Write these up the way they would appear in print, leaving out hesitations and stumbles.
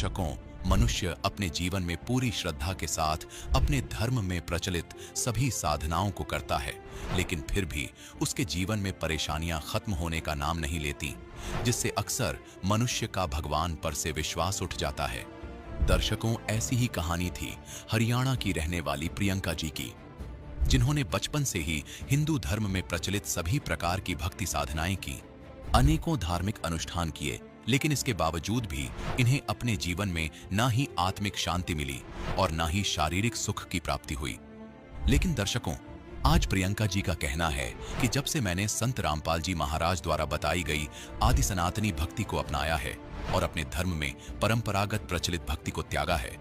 दर्शकों, मनुष्य अपने जीवन में पूरी श्रद्धा के साथ अपने धर्म में प्रचलित सभी साधनाओं को करता है, लेकिन फिर भी उसके जीवन में परेशानियां खत्म होने का नाम नहीं लेती, जिससे अक्सर मनुष्य का भगवान पर से विश्वास उठ जाता है। दर्शकों, ऐसी ही कहानी थी हरियाणा की रहने वाली प्रियंका जी की, जिन्होंने बचपन से ही हिंदू धर्म में प्रचलित सभी प्रकार की भक्ति साधनाएं की, अनेकों धार्मिक अनुष्ठान किए, लेकिन इसके बावजूद भी इन्हें अपने जीवन में ना ही आत्मिक शांति मिली और ना ही शारीरिक सुख की प्राप्ति हुई। लेकिन दर्शकों, आज प्रियंका जी का कहना है कि जब से मैंने संत रामपाल जी महाराज द्वारा बताई गई आदि सनातनी भक्ति को अपनाया है और अपने धर्म में परंपरागत प्रचलित भक्ति को त्यागा है,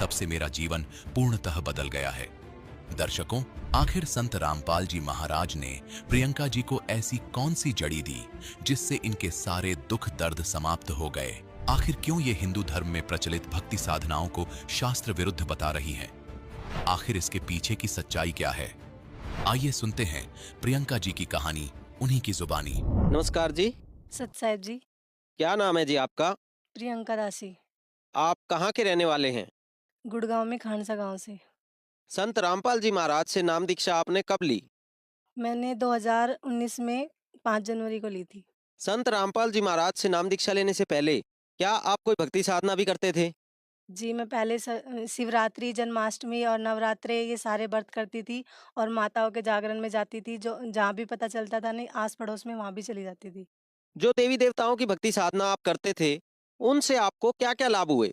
तब से मेरा जीवन पूर्णतः बदल गया है। दर्शकों, आखिर संत रामपाल जी महाराज ने प्रियंका जी को ऐसी कौन सी जड़ी दी जिससे इनके सारे दुख दर्द समाप्त हो गए? आखिर क्यों ये हिंदू धर्म में प्रचलित भक्ति साधनाओं को शास्त्र विरुद्ध बता रही हैं? आखिर इसके पीछे की सच्चाई क्या है? आइए सुनते हैं प्रियंका जी की कहानी उन्हीं की जुबानी। नमस्कार जी। सत साहेब जी। क्या नाम है जी आपका? प्रियंका दासी। आप कहाँ के रहने वाले हैं? गुड़गांव में खानसा गांव से। संत रामपाल जी महाराज से नाम दीक्षा आपने कब ली? मैंने 2019 में 5 जनवरी को ली थी। संत रामपाल जी महाराज से नाम दीक्षा लेने से पहले क्या आप कोई भक्ति साधना भी करते थे? जी, मैं पहले शिवरात्रि, जन्माष्टमी और नवरात्रे ये सारे व्रत करती थी और माताओं के जागरण में जाती थी, जो जहाँ भी पता चलता था नहीं आस पड़ोस में वहाँ भी चली जाती थी। जो देवी देवताओं की भक्ति साधना आप करते थे, उनसे आपको क्या क्या लाभ हुए?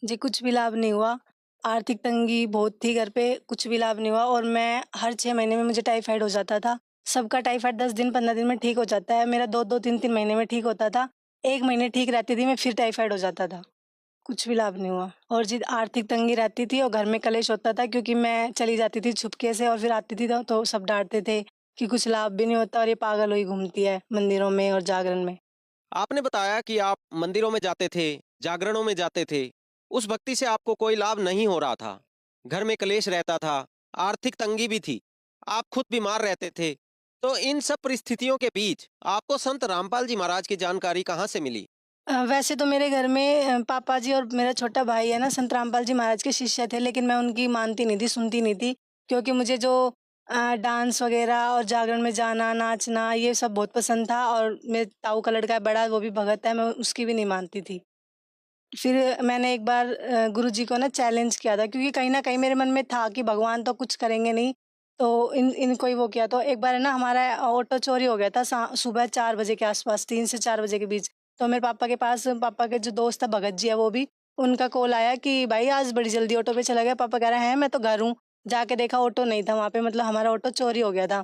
जी, कुछ भी लाभ नहीं हुआ। आर्थिक तंगी बहुत थी घर पे, कुछ भी लाभ नहीं हुआ और मैं हर 6 महीने में मुझे टाइफाइड हो जाता था। सबका टाइफाइड 10 दिन 15 दिन में ठीक हो जाता है, मेरा 2-2 3-3 महीने में ठीक होता था। 1 महीने ठीक रहती थी मैं, फिर टाइफाइड हो जाता था। कुछ भी लाभ नहीं हुआ और जी आर्थिक तंगी रहती थी और घर में कलेश होता था, क्योंकि मैं चली जाती थी छुपके से और फिर आती थी तो सब डाँटते थे कि कुछ लाभ भी नहीं होता और ये पागल हुई घूमती है मंदिरों में और जागरण में। आपने बताया कि आप मंदिरों में जाते थे, जागरणों में जाते थे। उस भक्ति से आपको कोई लाभ नहीं हो रहा था। घर में क्लेश रहता था, आर्थिक तंगी भी थी, आप खुद बीमार रहते थे। तो इन सब परिस्थितियों के बीच आपको संत रामपाल जी महाराज की जानकारी कहाँ से मिली? वैसे तो मेरे घर में पापा जी और मेरा छोटा भाई है ना, संत रामपाल जी महाराज के शिष्य थे, लेकिन मैं उनकी मानती नहीं थी, सुनती नहीं थी, क्योंकि मुझे जो डांस वगैरह और जागरण में जाना, नाचना ये सब बहुत पसंद था और मेरे ताऊ का लड़का है बड़ा, वो भी भगत है, मैं उसकी भी नहीं मानती थी। फिर मैंने एक बार गुरुजी को ना चैलेंज किया था, क्योंकि कहीं न कहीं मेरे मन में था कि भगवान तो कुछ करेंगे नहीं, तो इनको ही वो किया। तो एक बार है ना हमारा ऑटो चोरी हो गया था सुबह 4 बजे के आस-पास, 3 से 4 बजे के बीच। तो मेरे पापा के पास, पापा के जो दोस्त है भगत जी है वो भी, उनका कॉल आया कि भाई आज बड़ी जल्दी ऑटो पे चला गया। पापा कह रहे हैं मैं तो घर हूँ। जाके देखा ऑटो नहीं था वहाँ पे, मतलब हमारा ऑटो चोरी हो गया था।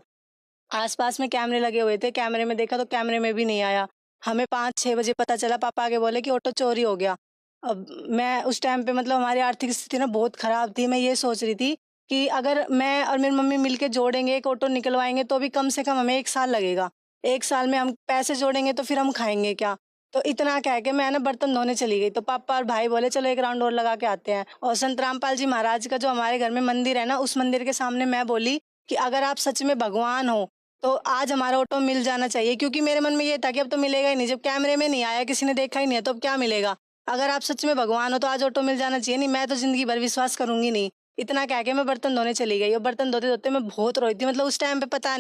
आस-पास में कैमरे लगे हुए थे, कैमरे में देखा तो कैमरे में भी नहीं आया। हमें 5-6 बजे पता चला, पापा आके बोले कि ऑटो चोरी हो गया। अब मैं उस टाइम पे, मतलब हमारी आर्थिक स्थिति ना बहुत खराब थी। मैं ये सोच रही थी कि अगर मैं और मेरी मम्मी मिलके जोड़ेंगे, एक ऑटो निकलवाएँगे तो भी कम से कम हमें 1 साल लगेगा। 1 साल में हम पैसे जोड़ेंगे तो फिर हम खाएँगे क्या? तो इतना कह के मैं ना बर्तन धोने चली गई। तो पापा और भाई बोले चलो एक राउंड और लगा के आते हैं। और संत रामपाल जी महाराज का जो हमारे घर में मंदिर है ना, उस मंदिर के सामने मैं बोली कि अगर आप सच में भगवान हो तो आज हमारा ऑटो मिल जाना चाहिए, क्योंकि मेरे मन में ये था कि अब तो मिलेगा ही नहीं, जब कैमरे में नहीं आया, किसी ने देखा ही नहीं है, तो अब क्या मिलेगा? अगर आप सच में भगवान हो तो आज ऑटो मिल जाना चाहिए, नहीं मैं तो ज़िंदगी भर विश्वास करूँगी नहीं। इतना कह के मैं बर्तन धोने चली गई और बर्तन धोते-धोते मैं बहुत रोई थी, मतलब उस टाइम पे बता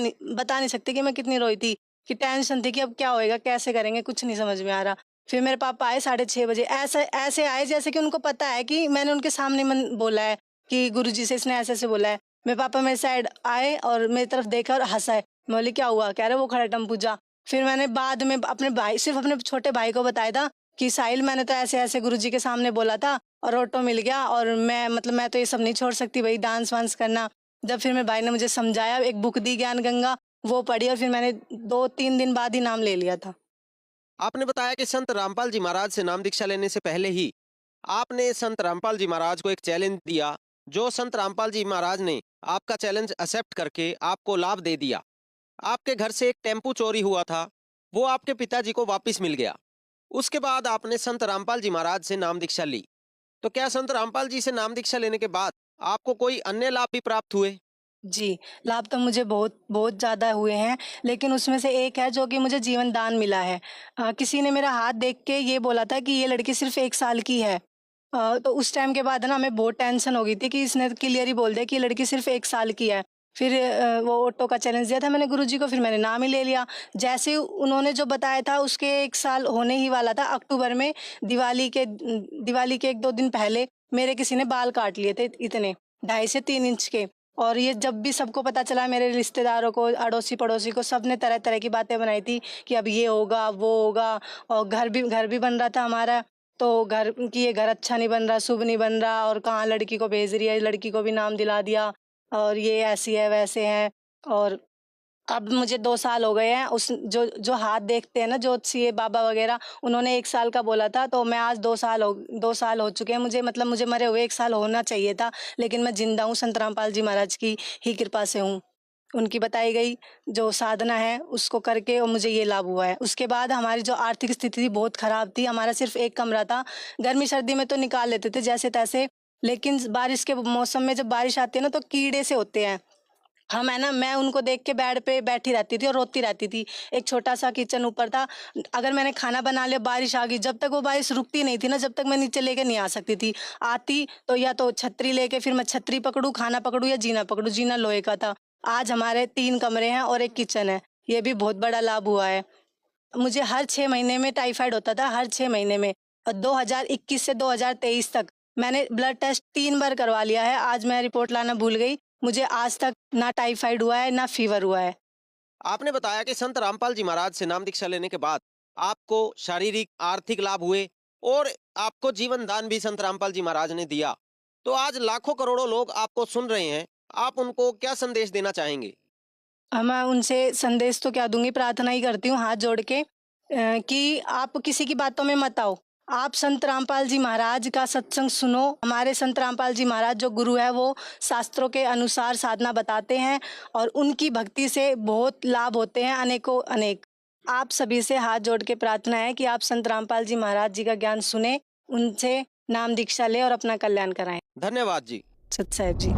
नहीं सकती कि मैं कितनी रोई थी, कि टेंशन थी कि अब क्या होएगा, कैसे करेंगे, कुछ नहीं समझ में आ रहा। फिर मेरे पापा आए 6:30 बजे, ऐसे ऐसे आए जैसे कि उनको पता है कि मैंने उनके सामने बोला है कि गुरुजी से इसने ऐसे-ऐसे बोला है। मेरे पापा मेरे साइड आए और मेरी तरफ देखा और हँसाए। मैं बोली क्या हुआ? कह रहे वो खड़ा है टम्पू जा। फिर मैंने बाद में सिर्फ अपने छोटे भाई को बताया था कि साहिल मैंने तो ऐसे-ऐसे गुरुजी के सामने बोला था और ऑटो मिल गया और मैं तो ये सब नहीं छोड़ सकती भई, डांस वांस करना। जब फिर मेरे भाई ने मुझे समझाया, एक बुक दी ज्ञान गंगा, वो पढ़ी और फिर मैंने 2-3 दिन बाद ही नाम ले लिया था। आपने बताया कि संत रामपाल जी महाराज से नाम दीक्षा लेने से पहले ही आपने संत रामपाल जी महाराज को एक चैलेंज दिया, जो संत रामपाल जी महाराज ने आपका चैलेंज एक्सेप्ट करके आपको लाभ दे दिया। आपके घर से एक टेम्पू चोरी हुआ था, वो आपके पिताजी को वापस मिल गया। उसके बाद आपने संत रामपाल जी महाराज से नाम दीक्षा ली। तो क्या संत रामपाल जी से नाम दीक्षा लेने के बाद आपको कोई अन्य लाभ भी प्राप्त हुए? जी, लाभ तो मुझे बहुत बहुत ज़्यादा हुए हैं, लेकिन उसमें से एक है जो कि मुझे जीवन दान मिला है। किसी ने मेरा हाथ देख के ये बोला था कि ये लड़की सिर्फ़ 1 साल की है तो उस टाइम के बाद है ना हमें बहुत टेंशन हो गई थी कि इसने क्लियर ही बोल दिया कि ये लड़की सिर्फ 1 साल की है। फिर वो ऑटो का चैलेंज दिया था मैंने गुरुजी को, फिर मैंने नाम ही ले लिया। जैसे ही उन्होंने जो बताया था उसके 1 साल होने ही वाला था, अक्टूबर में दिवाली के 1-2 दिन पहले मेरे किसी ने बाल काट लिए थे इतने 2.5 से 3 इंच के। और ये जब भी सबको पता चला, मेरे रिश्तेदारों को, अड़ोसी-पड़ोसी को, सबने तरह-तरह की बातें बनाई थी कि अब ये होगा, वो होगा। और घर भी बन रहा था हमारा, तो ये घर अच्छा नहीं बन रहा, शुभ नहीं बन रहा, और कहाँ लड़की को भेज रही है, लड़की को भी नाम दिला दिया और ये ऐसी है, वैसे है। और अब मुझे 2 साल हो गए हैं। उस जो हाथ देखते हैं ना ज्योतिषी बाबा वगैरह, उन्होंने 1 साल का बोला था, तो मैं आज 2 साल हो चुके हैं मुझे, मतलब मुझे मरे हुए 1 साल होना चाहिए था, लेकिन मैं जिंदा हूँ, संत रामपाल जी महाराज की ही कृपा से हूँ। उनकी बताई गई जो साधना है उसको करके और मुझे ये लाभ हुआ है। उसके बाद हमारी जो आर्थिक स्थिति थी बहुत खराब थी। हमारा सिर्फ 1 कमरा था। गर्मी सर्दी में तो निकाल लेते थे जैसे तैसे, लेकिन बारिश के मौसम में जब बारिश आती है ना तो कीड़े से होते हैं। हम है ना, मैं उनको देख के बेड पे बैठी रहती थी और रोती रहती थी। एक छोटा सा किचन ऊपर था, अगर मैंने खाना बना लिया, बारिश आ गई, जब तक वो बारिश रुकती नहीं थी ना, जब तक मैं नीचे लेके नहीं आ सकती थी। आती तो या तो छतरी लेके, फिर मैं छतरी पकड़ूं, खाना पकड़ूं, या जीना पकड़ूं। जीना लोहे का था। आज हमारे 3 कमरे हैं और 1 किचन है। ये भी बहुत बड़ा लाभ हुआ है। मुझे हर 6 महीने में टाइफाइड होता था, हर 6 महीने में। और 2021 से 2023 तक मैंने ब्लड टेस्ट 3 बार करवा लिया है। आज मैं रिपोर्ट लाना भूल गई। मुझे आज तक ना टाइफाइड हुआ है, ना फीवर हुआ है। आपने बताया कि संत रामपाल जी महाराज से नाम दीक्षा लेने के बाद आपको शारीरिक आर्थिक लाभ हुए और आपको जीवन दान भी संत रामपाल जी महाराज ने दिया। तो आज लाखों करोड़ों लोग आपको सुन रहे हैं, आप उनको क्या संदेश देना चाहेंगे? मैं उनसे संदेश तो क्या दूंगी, प्रार्थना ही करती हूँ हाथ जोड़ के कि आप किसी की बातों में मत आओ। आप संत रामपाल जी महाराज का सत्संग सुनो। हमारे संत रामपाल जी महाराज जो गुरु है, वो शास्त्रों के अनुसार साधना बताते हैं और उनकी भक्ति से बहुत लाभ होते हैं, अनेकों अनेक। आप सभी से हाथ जोड़ के प्रार्थना है कि आप संत रामपाल जी महाराज जी का ज्ञान सुने, उनसे नाम दीक्षा लें और अपना कल्याण कराएं। धन्यवाद जी। सत साहिब जी।